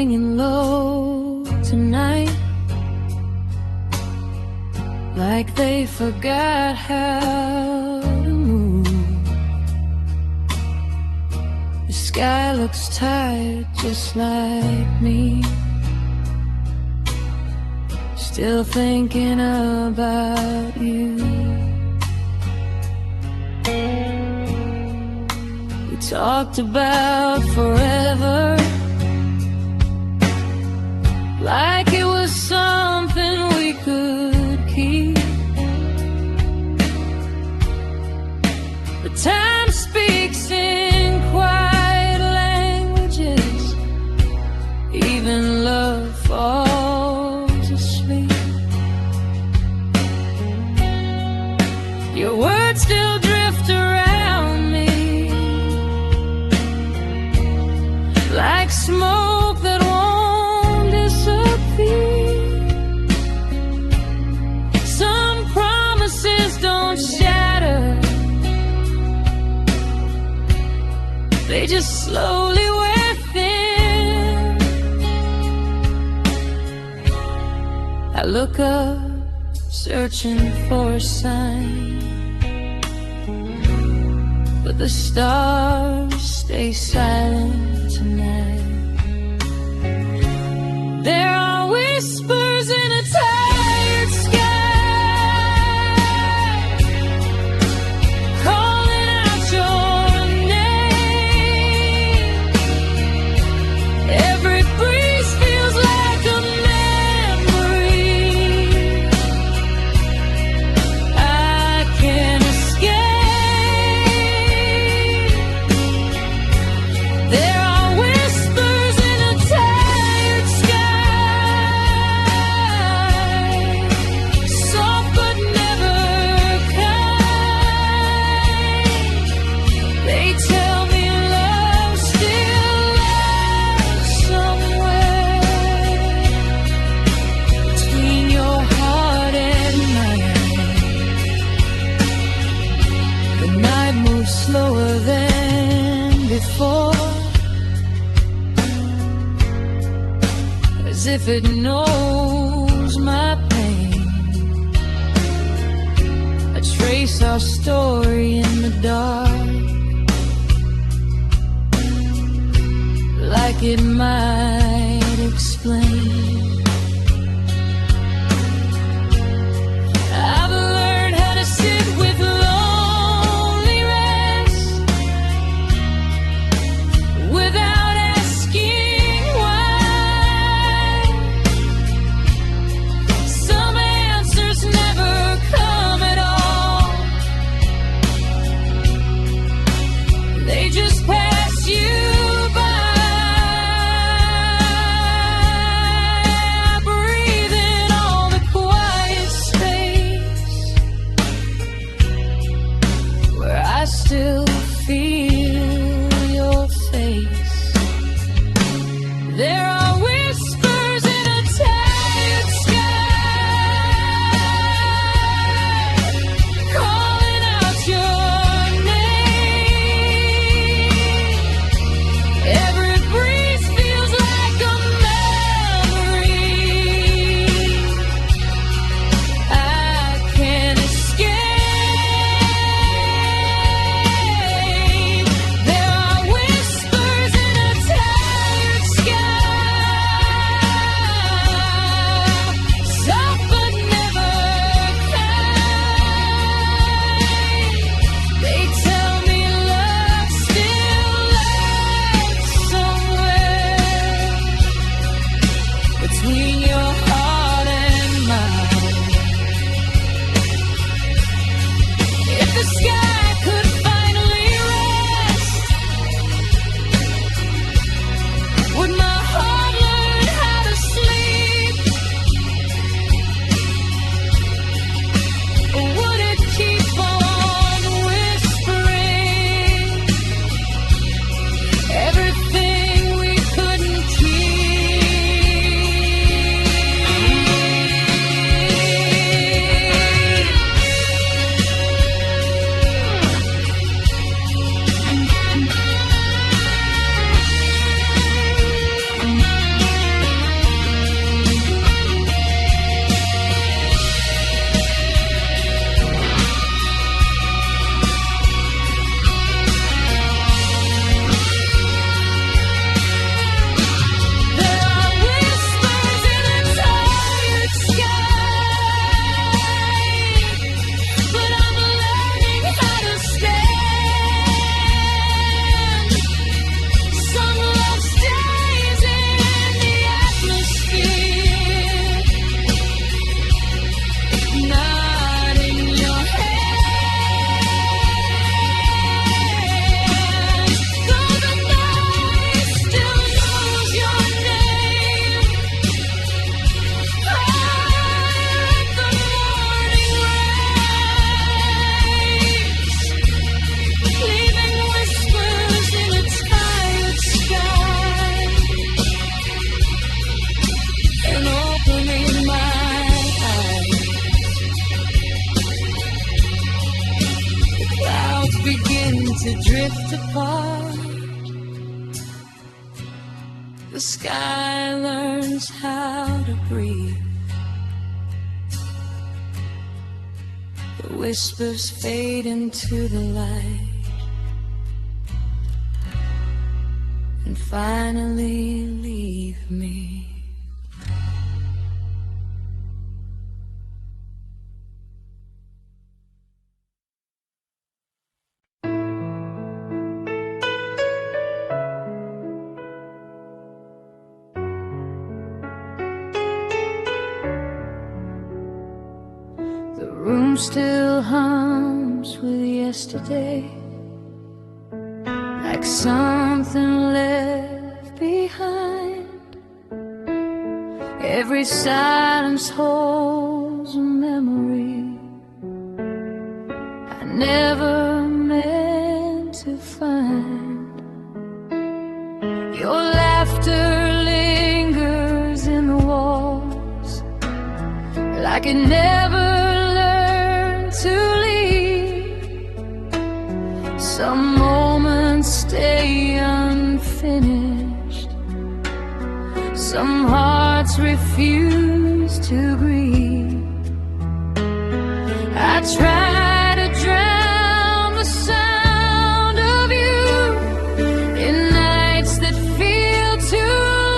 hanging low tonight, like they forgot how to move. The sky looks tired just like me, still thinking about you. We talked about forever, like it was something we could keep. But time speaks in quiet languages, even love falls asleep. Your words still drift around me, like smoke that won't disappear. Some promises don't shatter, they just slowly wear thin. I look up, searching for a sign, but the stars stay silent tonight. There are whispers in a tired sky, calling out your name. Every breeze feels like a memory I can't escape. There are whispers in a tired sky, soft but never kind. They tell me love still lies somewhere between your heart and mine. The night moves slower than before, as if it knows my pain. I trace our story in the dark, like it might explain. I've learned how to sit with loneliness without asking why. Some answers never come at all, they just pass you by. drift apart. The sky learns how to breathe. The whispers fade into the light and finally leave me. The room still hums with yesterday, like something left behind. Every silence holds a memory I never meant to find. Your laughter lingers in the walls, like it never learned to leave. Some moments stay unfinished, some hearts refuse to grieve. I try to drown the sound of you in nights that feel too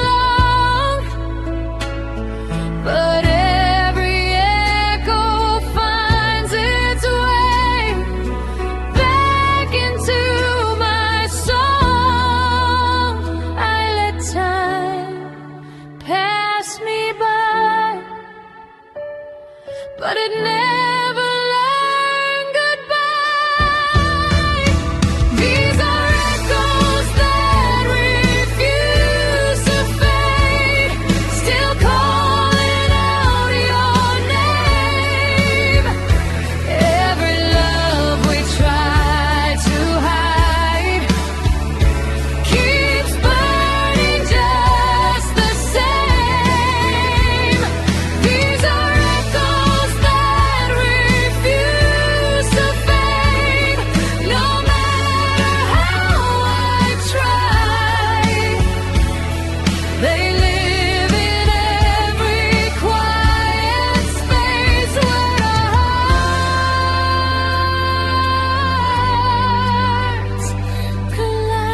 long, but every echo finds its way back into my song. I let time pass me by, but it never learned goodbye. These are echoes that refuse to fade, still calling out your name. Every love we try to hide keeps burning just the same. These are echoes that refuse to fade, no matter how I try. They live in every quiet space where our hearts collide.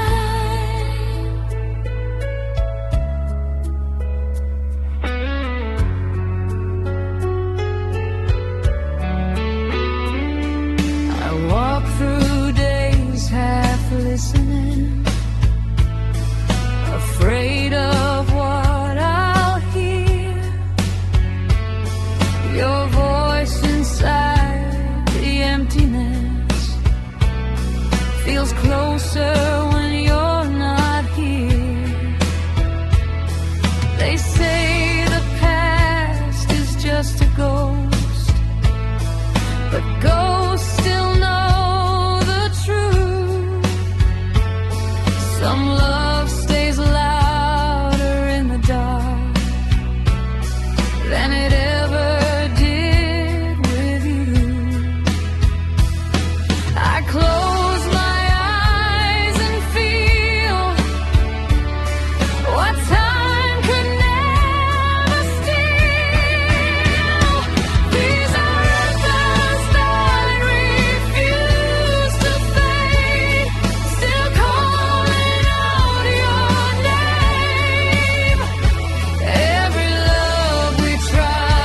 I walk through days half listening, afraid of what I'll hear. Your voice inside the emptiness feels closer when you're not here. They say the past is just a ghost, but ghosts still know the truth. Some love stays louder in the dark than it ever did with you. I close my eyes and feel what time could never steal. These are echoes that refuse to fade, still calling out your name. Every love we try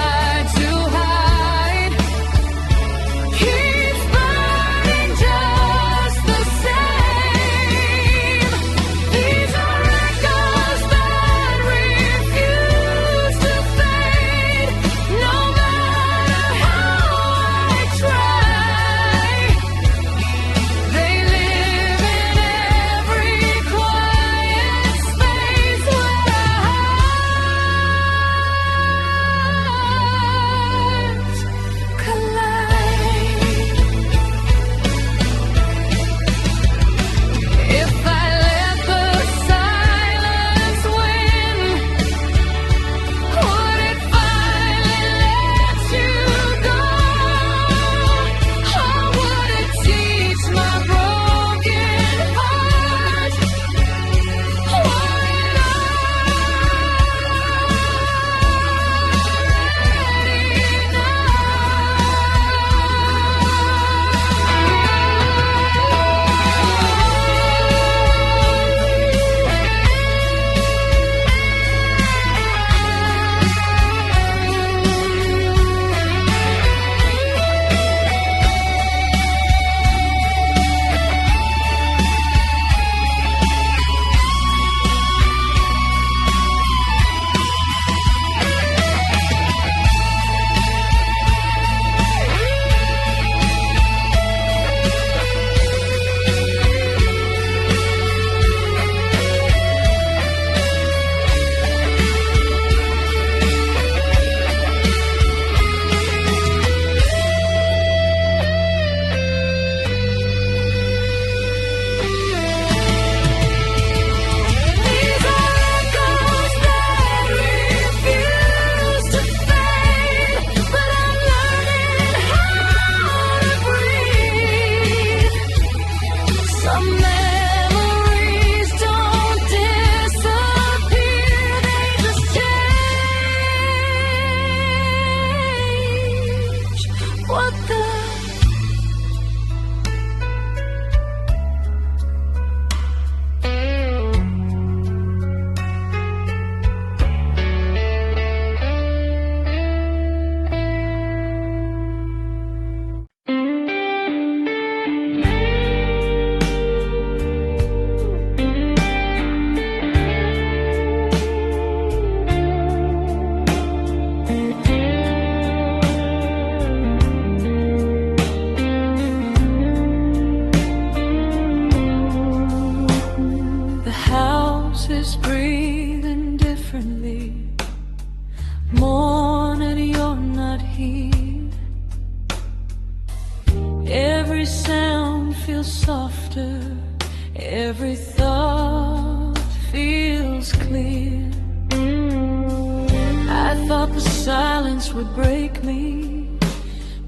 would break me,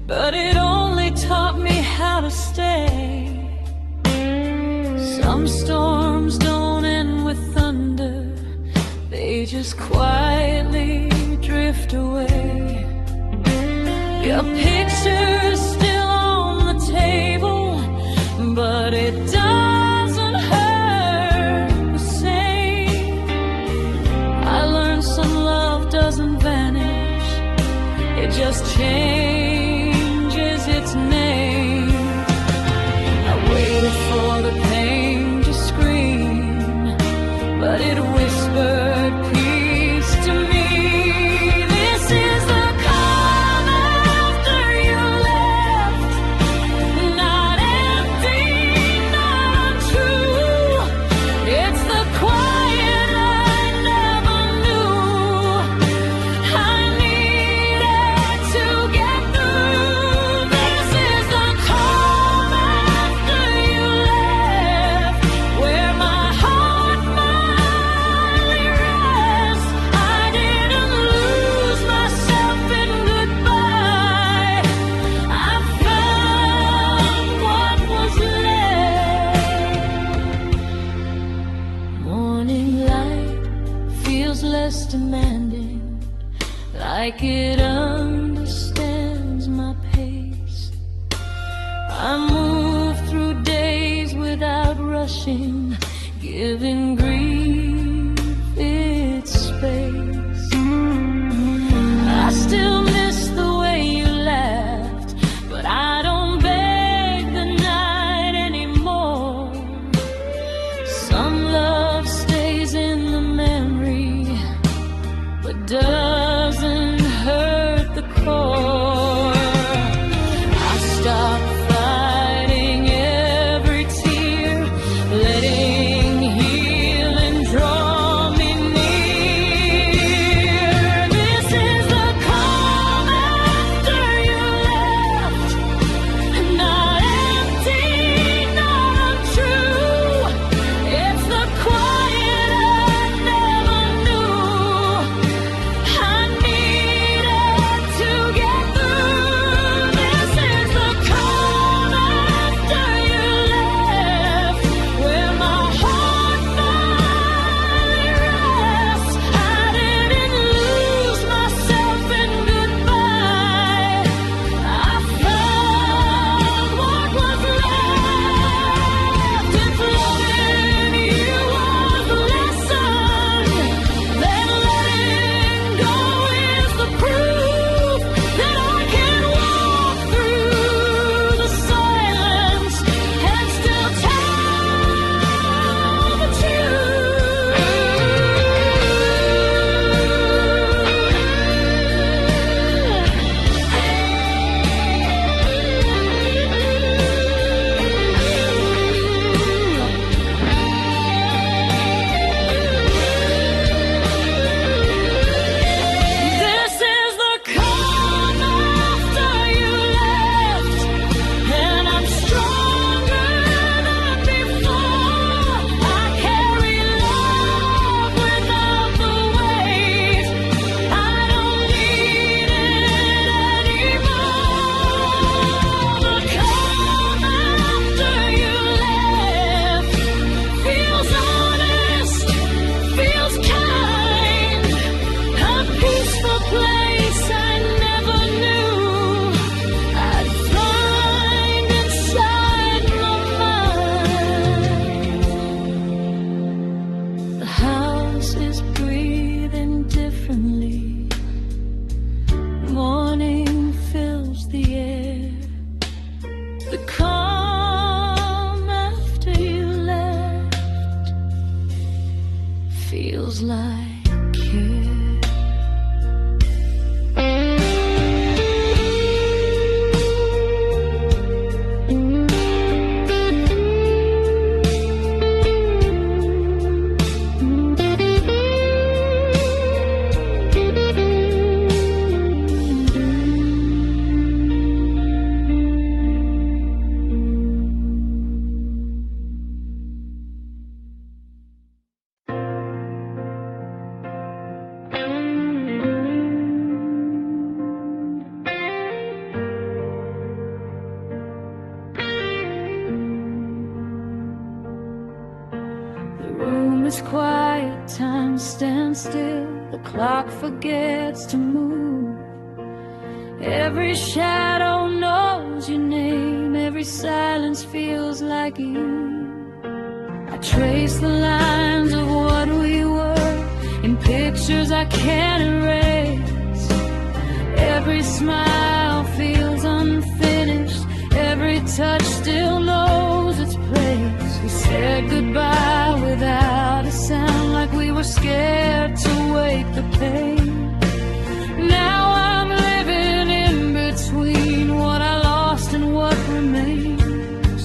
but it only taught me how to stay. Some storms don't end with thunder, they just quietly drift away. Your picture's still on the table, but it doesn't hurt the same. I learned some love doesn't vanish, it just changes its name. I waited for the pain to scream, but it whispered peace to me. This is the calm after you left, not empty, not untrue. It's the quiet I never knew I needed to get through. This is the calm after you left, where my heart finally rests. I didn't lose myself in goodbye, I found what was left. Morning light feels less demanding, like it understands my pace. I move through days without rushing, giving grief its space. I still miss the way you laughed, but I don't beg the night anymore. Some love stays in the memory, but doesn't hurt the core. I stop fighting every tear, letting healing is quiet, time stands still, the clock forgets to move. Every shadow knows your name, every silence feels like you. I trace the lines of what we were in pictures I can't erase. Every smile feels unfinished, every touch still knows its place. We said goodbye without a sound, like we were scared to wake the pain. Now I'm living in between what I lost and what remains.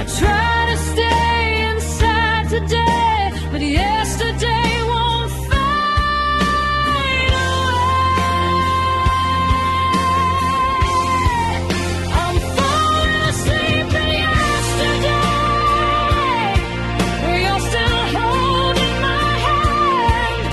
I try to stay inside today, but yesterday won't fade away. I'm falling asleep in yesterday, where you're still holding my hand.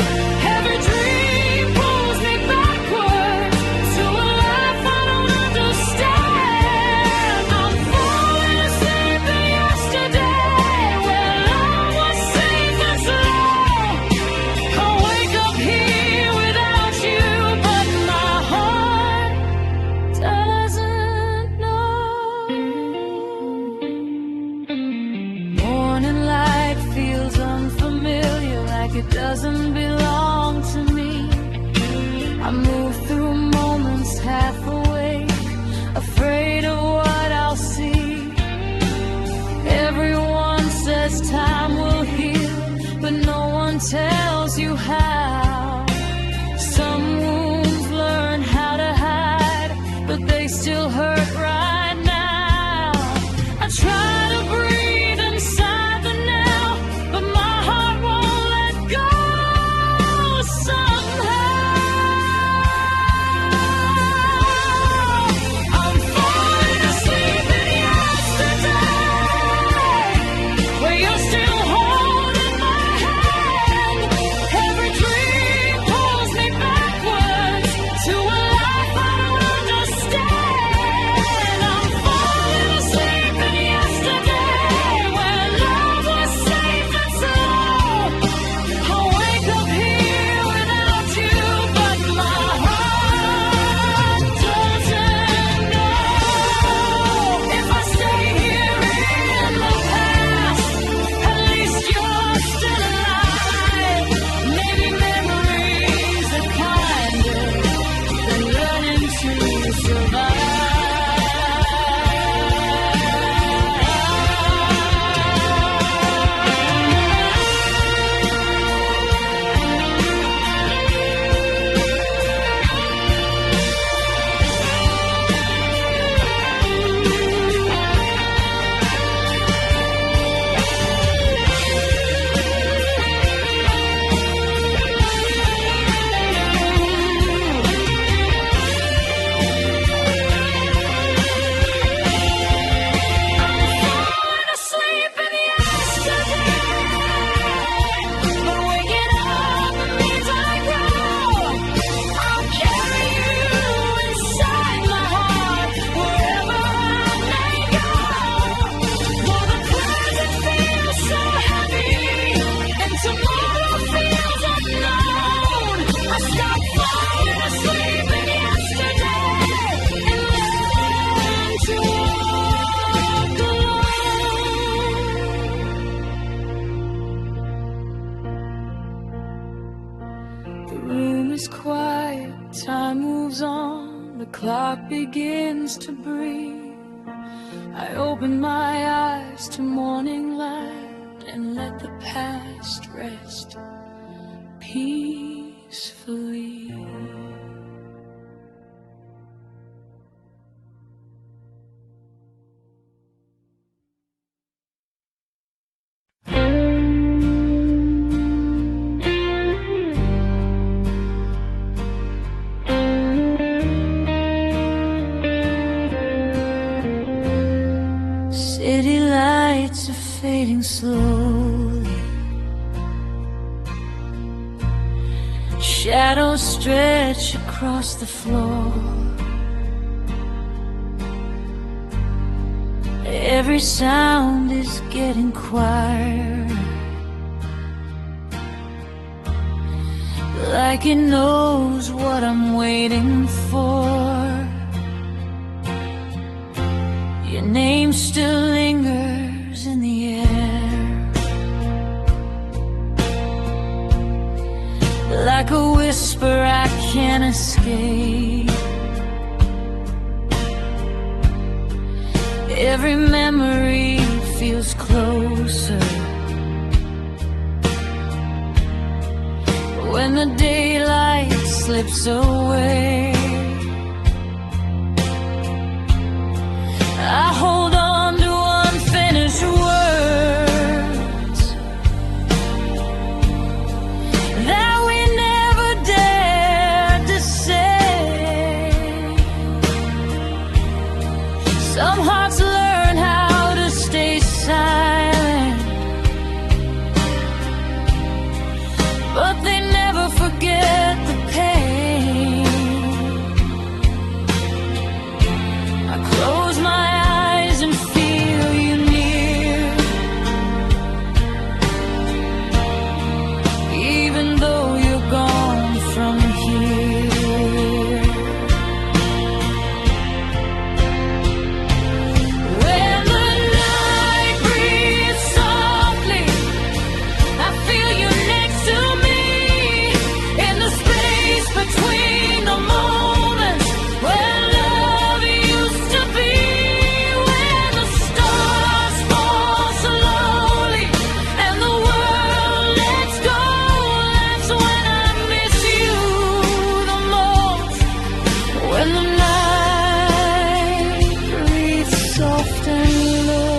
Every dream pulls me backwards to a life I don't understand. I'm falling asleep in yesterday, where love was safe and slow. I wake up here without you, but my heart doesn't know. Morning light feels unfamiliar, like it doesn't belong to me. I move through moments half awake, afraid of what I'll see. Everyone says time will heal, but no one tells you how. Some wounds learn how to hide, but they still hurt right now. I try to breathe inside the now, but my heart won't let go somehow. I'm falling asleep in yesterday, where you're still holding my hand. Every dream pulls me backwards to a life I don't understand. I'm falling asleep in yesterday, where love was safe and slow. I wake up here without you, but my heart doesn't know. If I stay here in the past, at least you're still alive. Maybe memories are kinder than learning to survive. Falling asleep in yesterday, but waking up means I grow. I'll carry you inside my heart, wherever I may go. Though the present feels so heavy, and tomorrow feels unknown, I stop falling asleep in yesterday and learn to walk alone. The room is quiet, time moves on, the clock begins to breathe. I open my eyes to morning light and let the past rest peacefully. City lights are fading slowly, shadows stretch across the floor. Every sound is getting quieter, like it knows what I'm waiting for. Your name still lingers in the air, like a whisper I can't escape. Every memory feels closer when the daylight slips away. I hold on to unfinished words that we never dared to say. Some hearts learn how to stay silent, but they never forget the pain. I close my eyes and feel you near, even though you're gone from here. When the night breathes softly, I feel you next to me, in the space between the moments where love used to be. When the stars fall slowly and the world lets go, that's when I miss you the most. When the night breathes soft and low,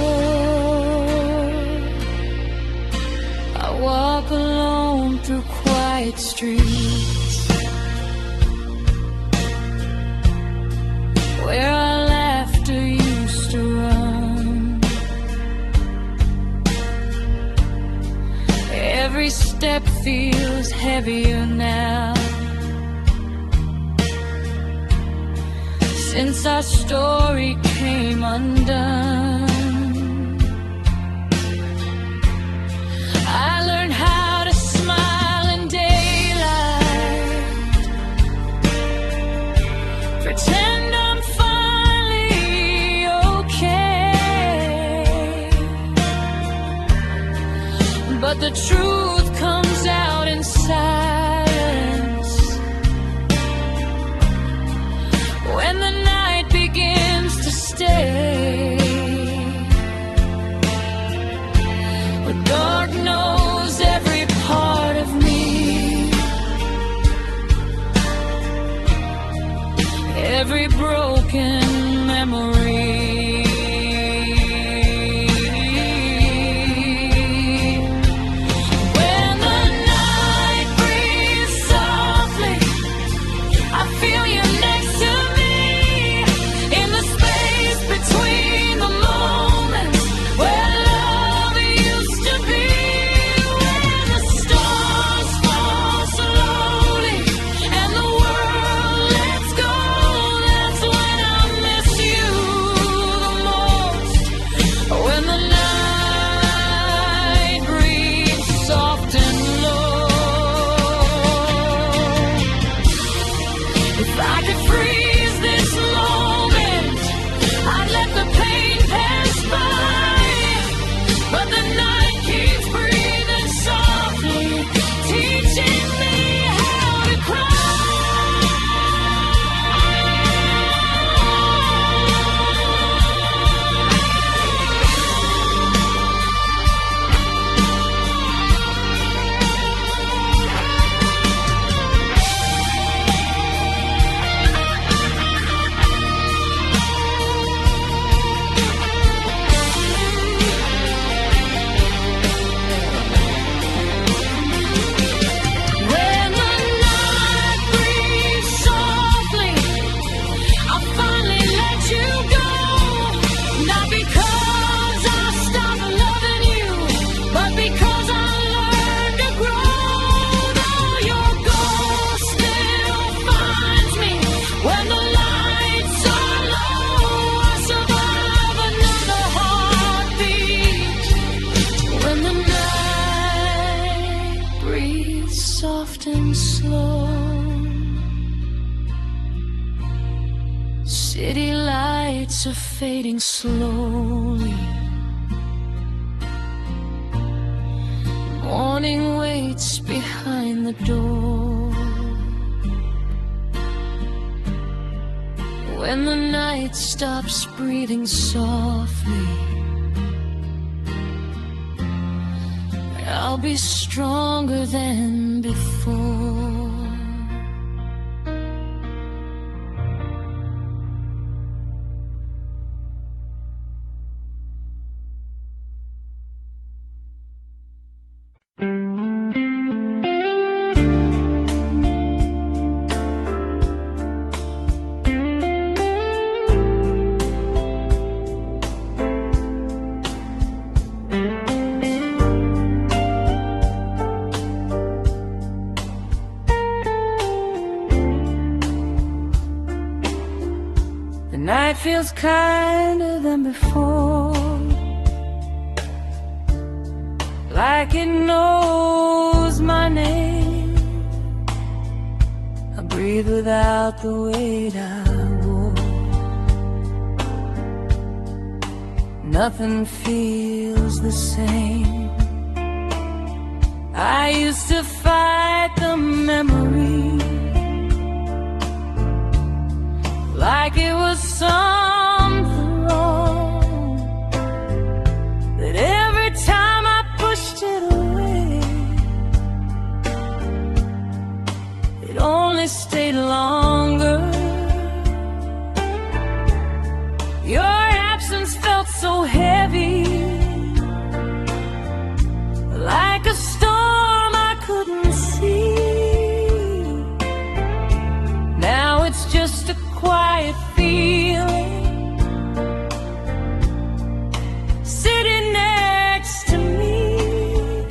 I walk alone through quiet streets where our laughter used to run. Every step feels heavier now, since our story came undone. I learned how to smile in daylight, pretend I'm finally okay, but the truth comes out in silence when the night begins to stay. The dark knows every part of me, every broken memory. When the night breathes softly, I feel you next to me, in the space between the moments where love used to be. When the stars fall slowly and the world lets go, that's when I miss you the most. When the night breathes soft and low, if I could freeze this moment, I'd let the pain pass by. But the night keeps breathing softly, teaching me how to cry. When the night breathes softly, I finally let you go. Not because I stopped loving you, but because I learned to grow. Though your ghost still finds me when the lights are low, I survive another heartbeat. When the night breathes soft and slow, City lights are fading slowly. Morning waits behind the door. When the night stops breathing softly, I'll be stronger than before. The night feels kinder than before, like it knows my name. I breathe without the weight I wore. Nothing feels the same. I used to fight the memory like it was something wrong, that every time I pushed it away, it only stayed longer. Your absence felt so heavy, like a storm I couldn't see. Now it's just a quiet feeling sitting next to me.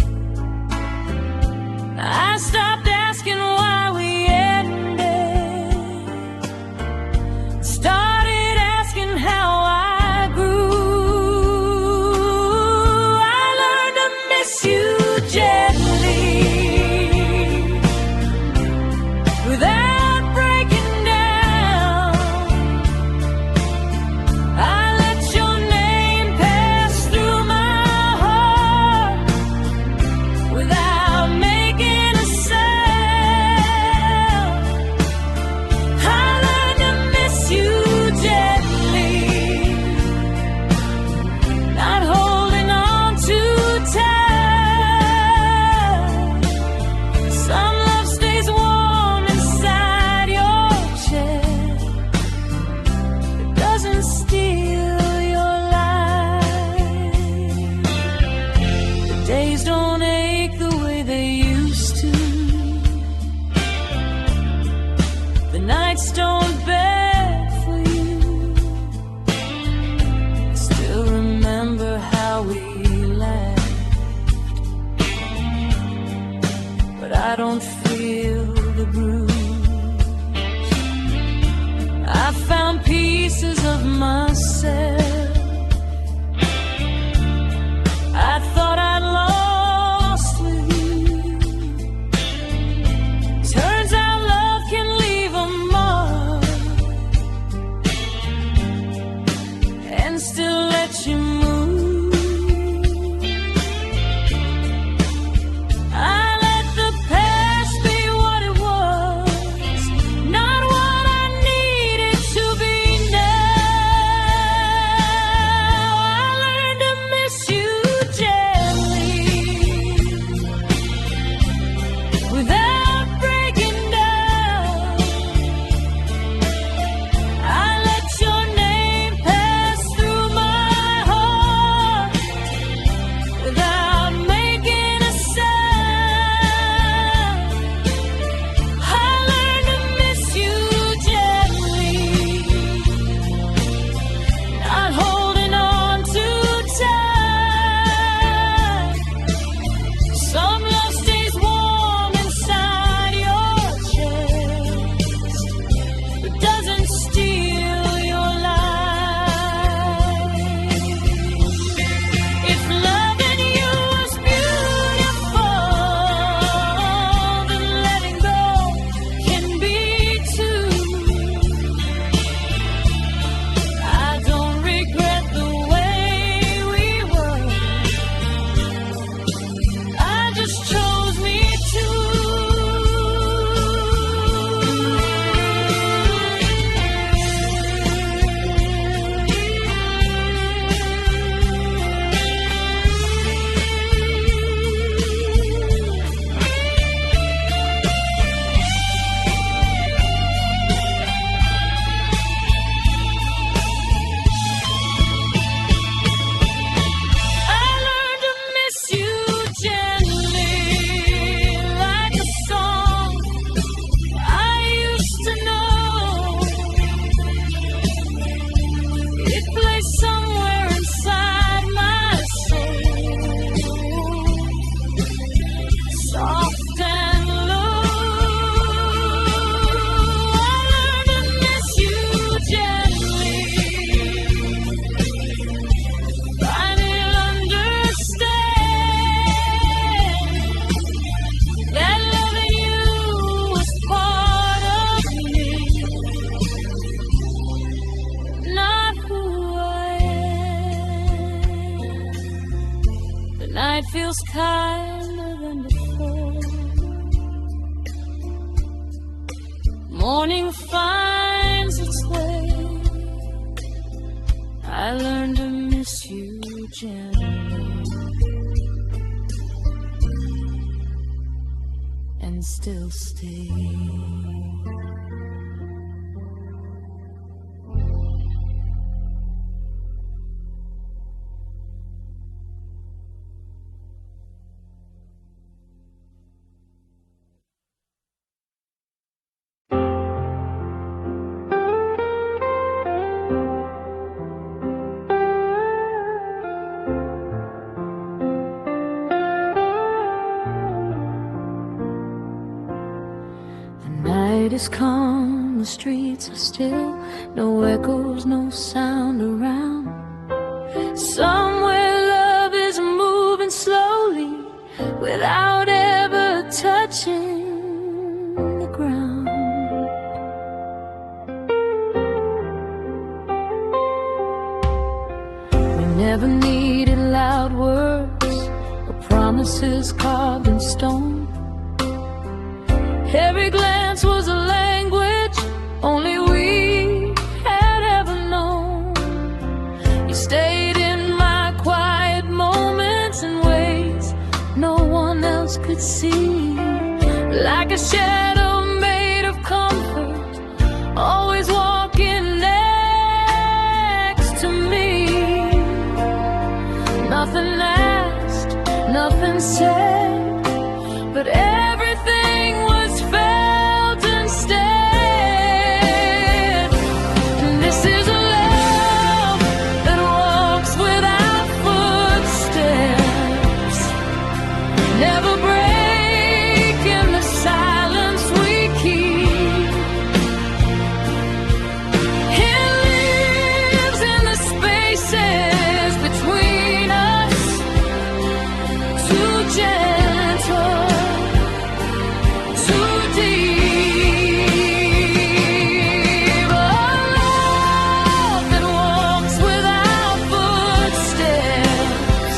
I stopped asking why we ended, started asking how I grew. I learned to miss you gently, without breaking down. I let your name pass through my heart without making a sound. I learned to miss you gently, not holding on too tight. Some love stays warm inside your chest, it doesn't steal your life. The days don't ache the way they used to. The nights don't beg for you. I still remember how we laughed, but I don't feel the bruise. I found pieces of myself I thought I'd lost with you. Turns out love can leave a mark and still let you move. I let the past be what it was, not what I needed to be now. I learned to miss you gently, without breaking down. I let your name pass through my night feels kinder than before. Morning finds its way. I learned to miss you gently and still stay. Night is calm, the streets are still, no echoes, no sound around. Somewhere love is moving slowly without ever touching the ground. We never needed loud words or promises carved in stone. Every glance was a language only we had ever known. You stayed in my quiet moments in ways no one else could see. Like a shadow made of comfort, always walking next to me. Nothing asked, nothing said, but everything was felt instead. And this is a love that walks without footsteps, never break in the silence we keep. It lives in the spaces between us, too gentle, too deep. A love that walks without footsteps,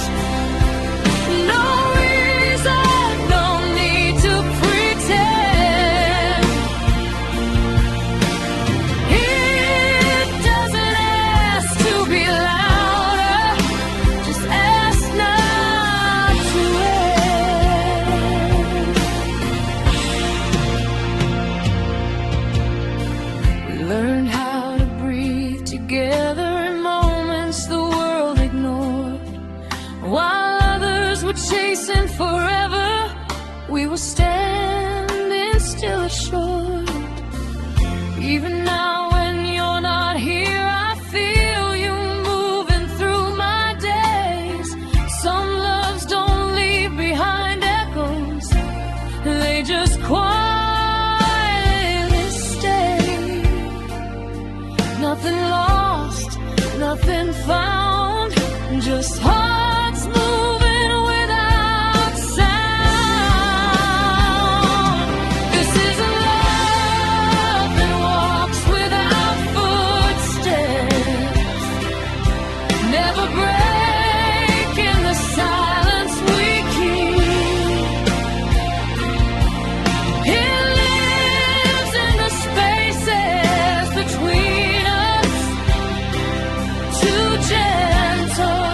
no reason, no need to pretend. It doesn't ask to be louder, just ask not to end. We learned how to breathe together in moments the world ignored. While others were chasing forever, we were standing still assured. Even now when you're not here, I feel you moving through my days. Some loves don't leave behind echoes, they just quietly stay. Nothing lost, nothing found, just hearts moving without sound. This is a love that walks without footsteps, never break in the silence we keep. It lives in the spaces between us, too gentle,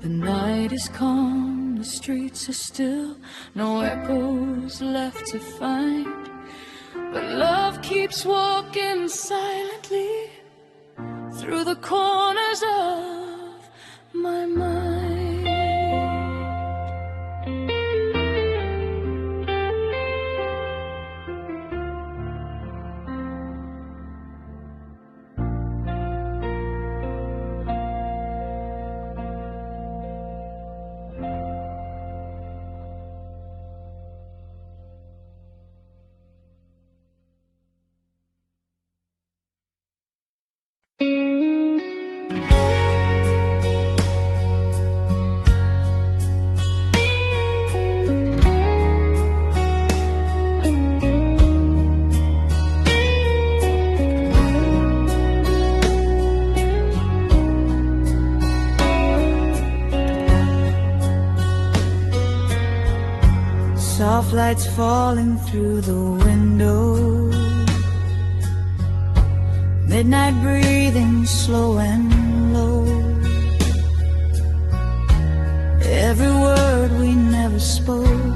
The night is calm, the streets are still, no echoes left to find. But love keeps walking silently through the corners of my mind. Soft lights falling through the window, midnight breathing slow and low. Every word we never spoke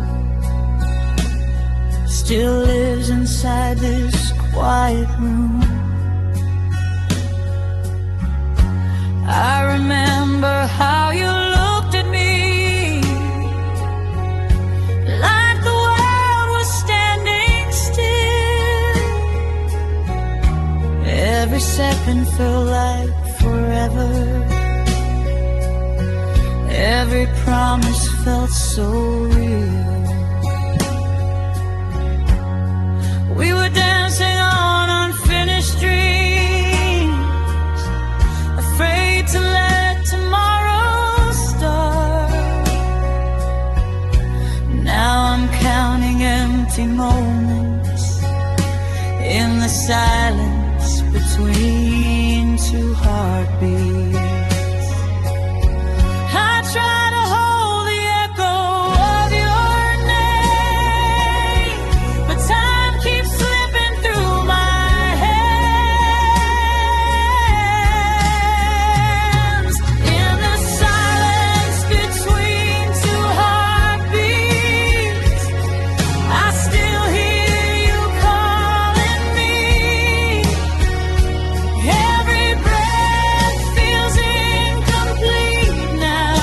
still lives inside this quiet room. I remember how you looked at me, like the world was standing still. Every second felt like forever. Every promise felt so real. We were dancing on unfinished dreams, afraid to let tomorrow start. Now I'm counting empty moments in the silence between two heartbeats. I try to hold the echo of your name, but time keeps slipping through my hands. In the silence between two heartbeats, I still hear you calling me. Every breath feels incomplete now,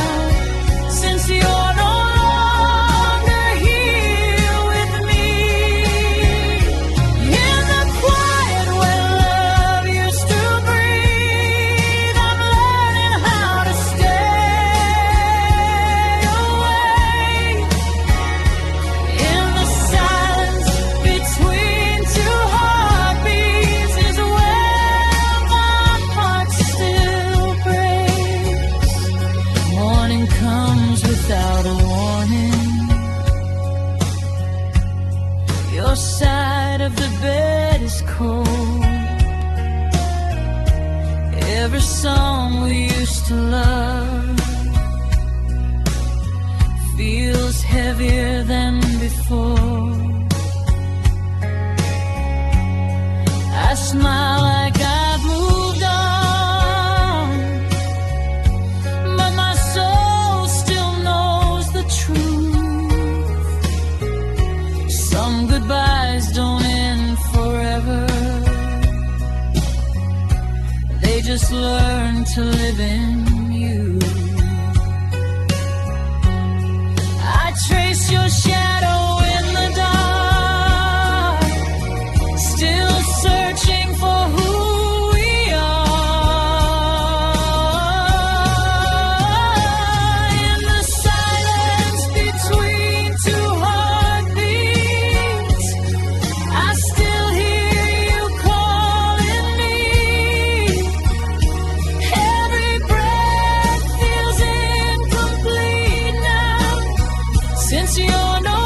since you're no longer here with me. In the quiet where love used to breathe, I'm learning how to stay away. In the silence between two heartbeats is where my heart still breaks. Morning comes without a warning. Your side of the bed is cold. Every song we used to love feels heavier than before. I smile like I've moved on, but my soul still knows the truth. Some goodbyes don't end forever, they just learn to live in you. I trace your shadow in the dark, still searching for who we are. In the silence between two heartbeats, I still hear you calling me. Every breath feels incomplete now, since you're no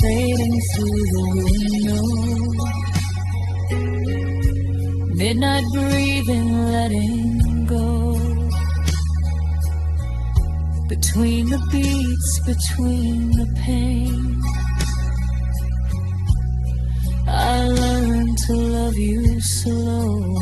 fading through the window. Midnight breathing, letting go. Between the beats, between the pain, I learned to love you slow.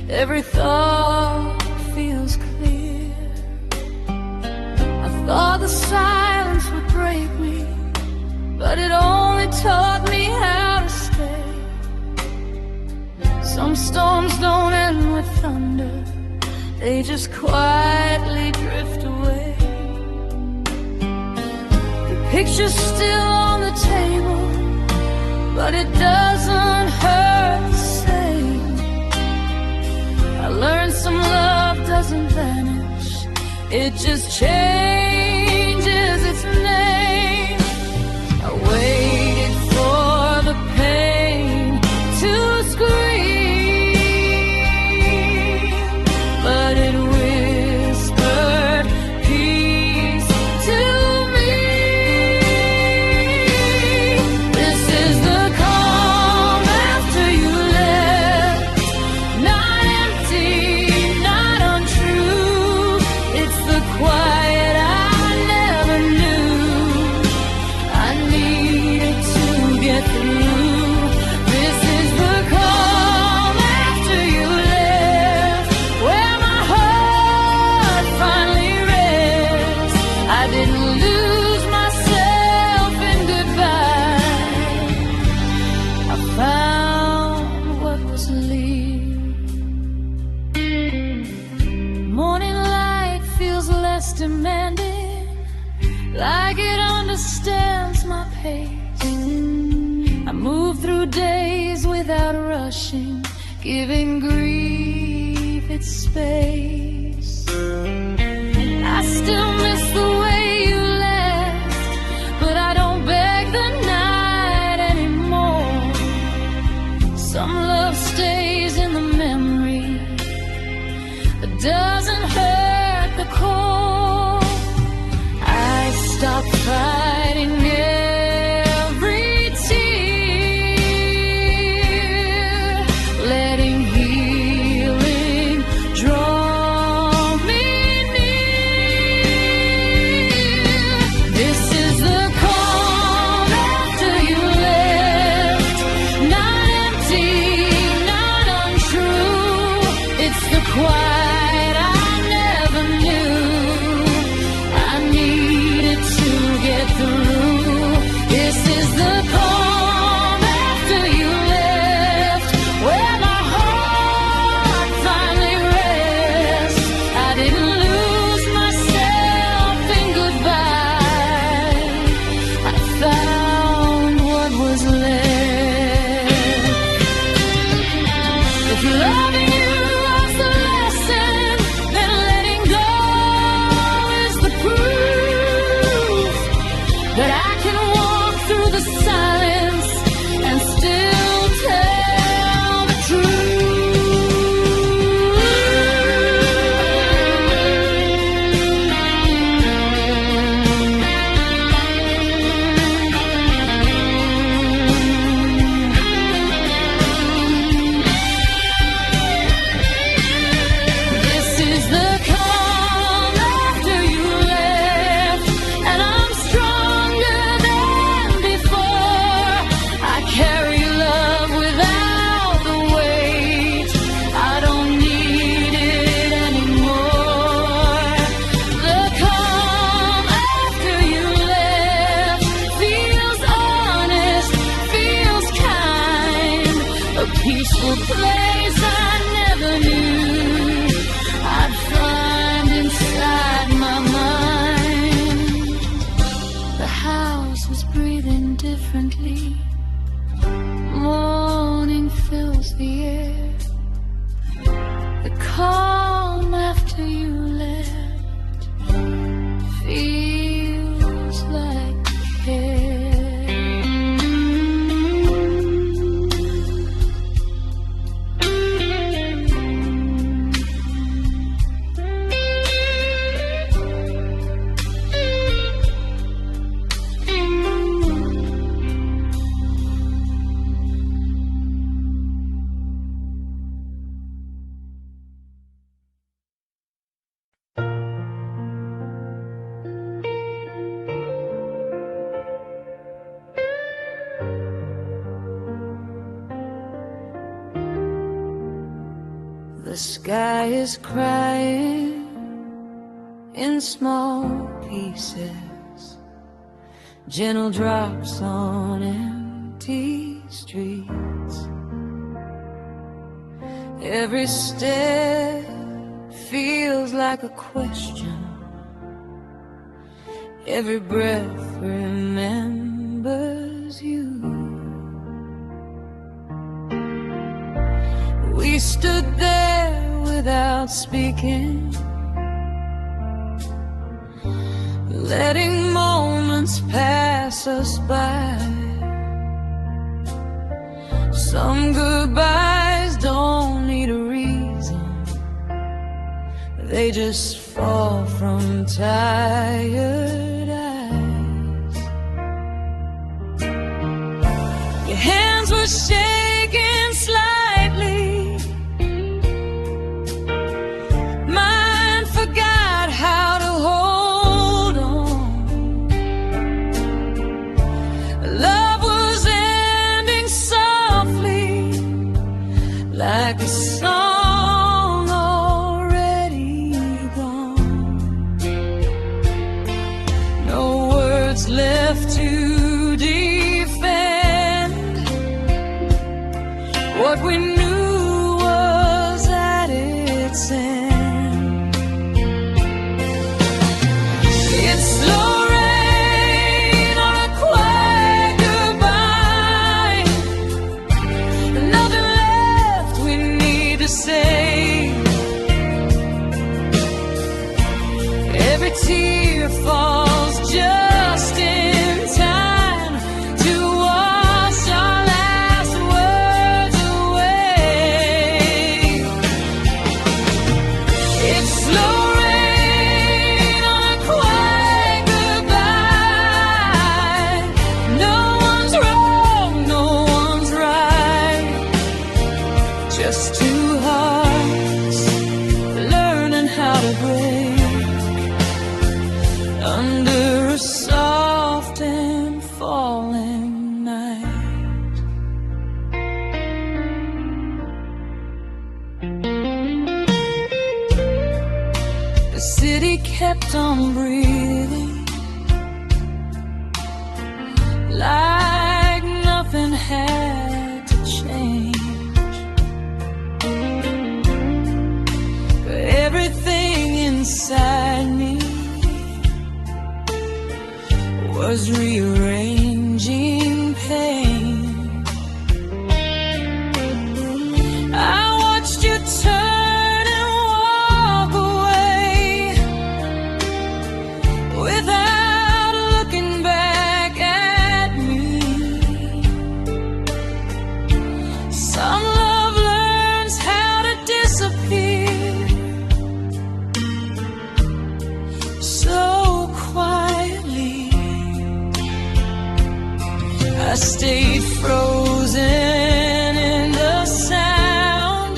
Every thought feels clear. I thought the silence would break me, but it only taught me how to stay. Some storms don't end with thunder, they just quietly drift away. The picture's still on the table, but it doesn't hurt the same. I learned some love doesn't vanish, it just changes its name. I waited for the pain to scream, but it whispered peace to me. This is the calm after you left, not empty, not untrue. It's the quiet I never knew. I needed to get through. This is the calm after you left, where my heart finally rests. I didn't lose myself in goodbye. I found what was leaving. Morning light feels less demanding, like it understands my pace. I move through days without rushing, giving grief its space. I still miss the way you left, but I don't beg the night anymore. Some love stays in the memory, but doesn't hurt the core. I stopped fighting every tear, letting healing draw me near. This is the calm after you left, not empty, not untrue. It's the quiet I never knew. I needed to get through. This is the calm after you left, where my heart finally rests. I didn't lose myself in goodbye. I found what was left. If loving you was the lesson, then letting go is the proof that I can walk through the silence and still tell the This is the calm after you left. a place I never knew I'd find inside my mind. The house was breathing differently. Morning fills the air. The calm after you left feels like care. The sky is crying in small pieces, gentle drops on empty streets. Every step feels like a question. Every breath remembers you. We stood there without speaking, letting moments pass us by. Some goodbyes don't need a reason, they just fall from tired eyes. Your hands were shaking slightly, like a song already gone. No words left to defend what we knew was at its end. It's slow rain or a quiet goodbye. Nothing say. Every tear falls just in time to wash our last words away. It's slow rain on a quiet goodbye. No one's wrong, no one's right, just two hearts learning how to break under a soft and falling night. The city kept on breathing like nothing had to change. Everything inside me was rearranging pain. I watched you turn and walk away without looking back at me. Some love learns how to disappear so quietly. I stayed frozen in the sound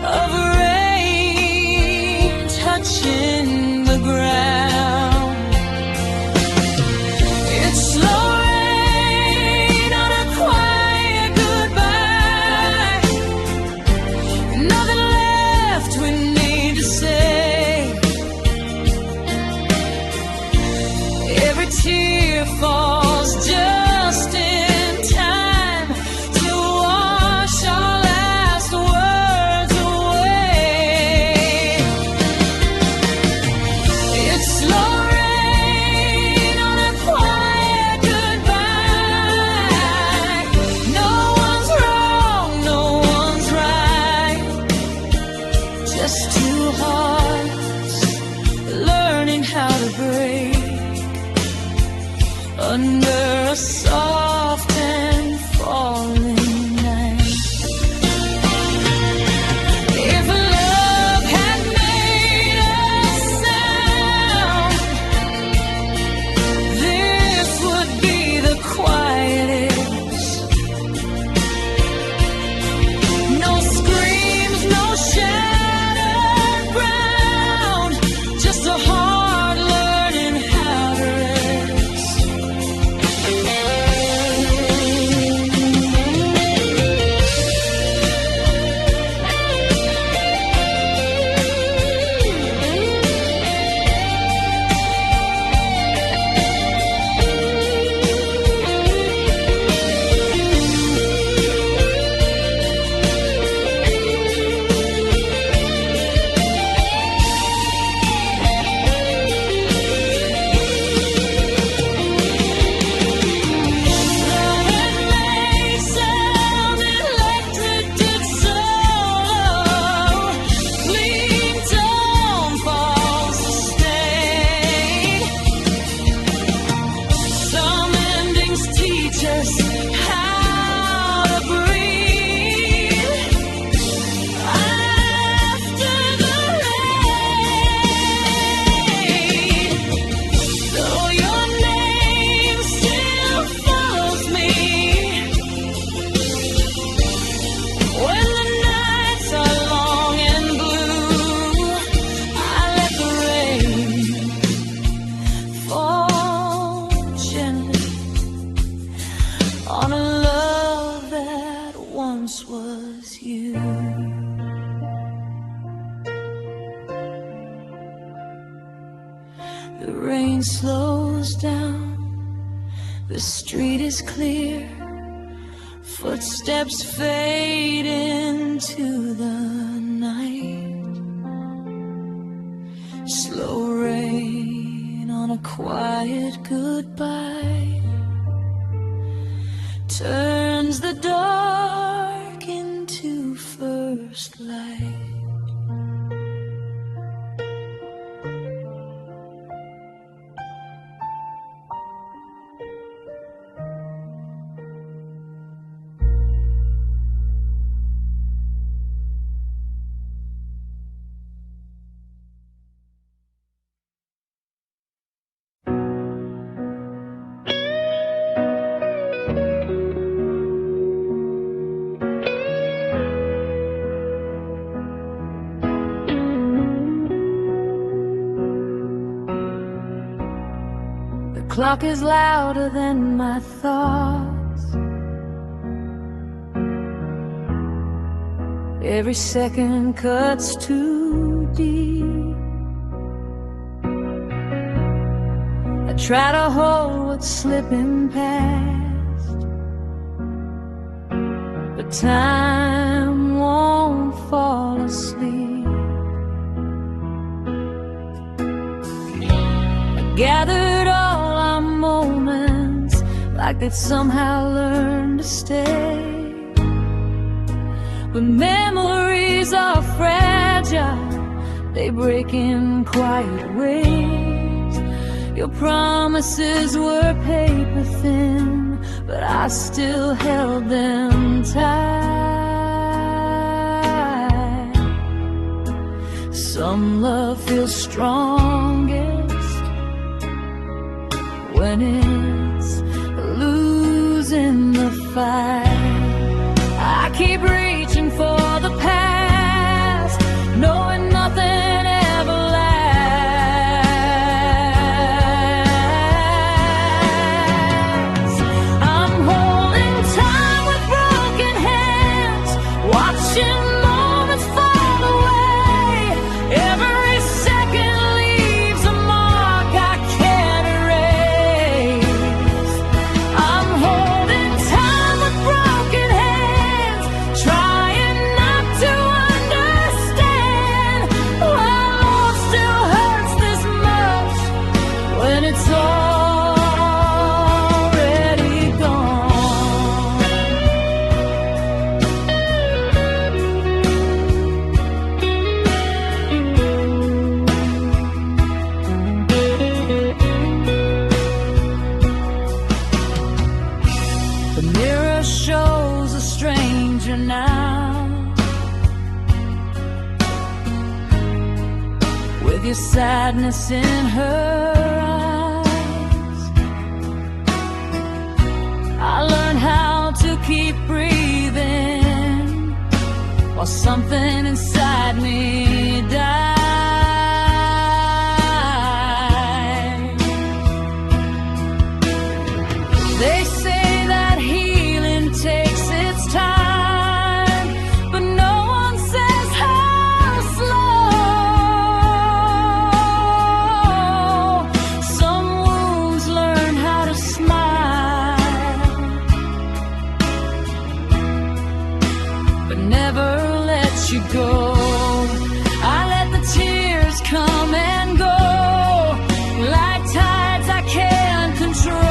of rain touching the ground. It's slow rain on a quiet goodbye. Nothing left we need to say. Every tear falls just in time to wash under a soft and falling night. If love had made a sound, this would be the quietest. No screams, no shattered ground, just a heart learning how to rest. On a love that once was you. The rain slows down, the street is clear, footsteps fade into the night. Slow rain on a quiet goodbye turns the dark into first light. The clock is louder than my thoughts. Every second cuts too deep. I try to hold what's slipping past, but time won't fall asleep. I gathered all our moments, like they'd somehow learned to stay. But memories are fragile, they break in quiet ways. Your promises were paper thin, but I still held them tight. Some love feels strongest when it's losing the fight. I keep reaching for the past, knowing nothing ever lasts. I'm holding time with broken hands, watching moments fall away. Every second leaves a mark I can't erase. I'm holding time with broken hands, trying your sadness in her eyes. I learned how to keep breathing while something inside me died. They say that healing takes its time, but no one says how slow. Some wounds learn how to smile, but never let you go. I let the tears come and go like tides I can't control.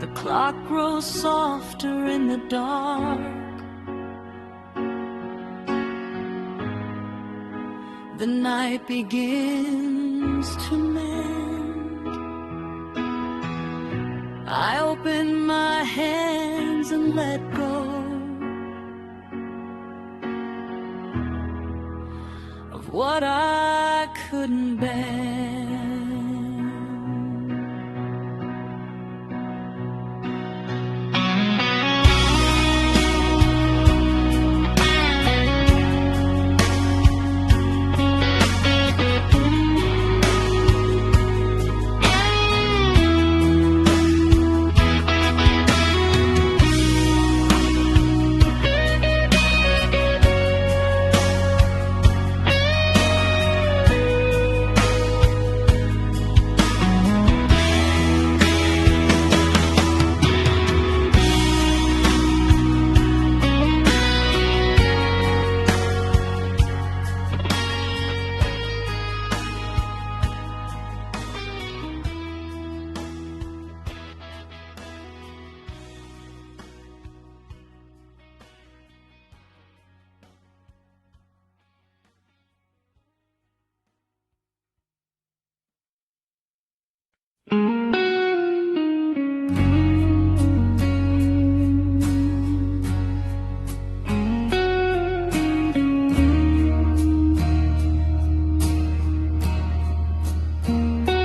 The clock grows softer in the dark. The night begins to mend. I open my hands and let go of what I couldn't bear.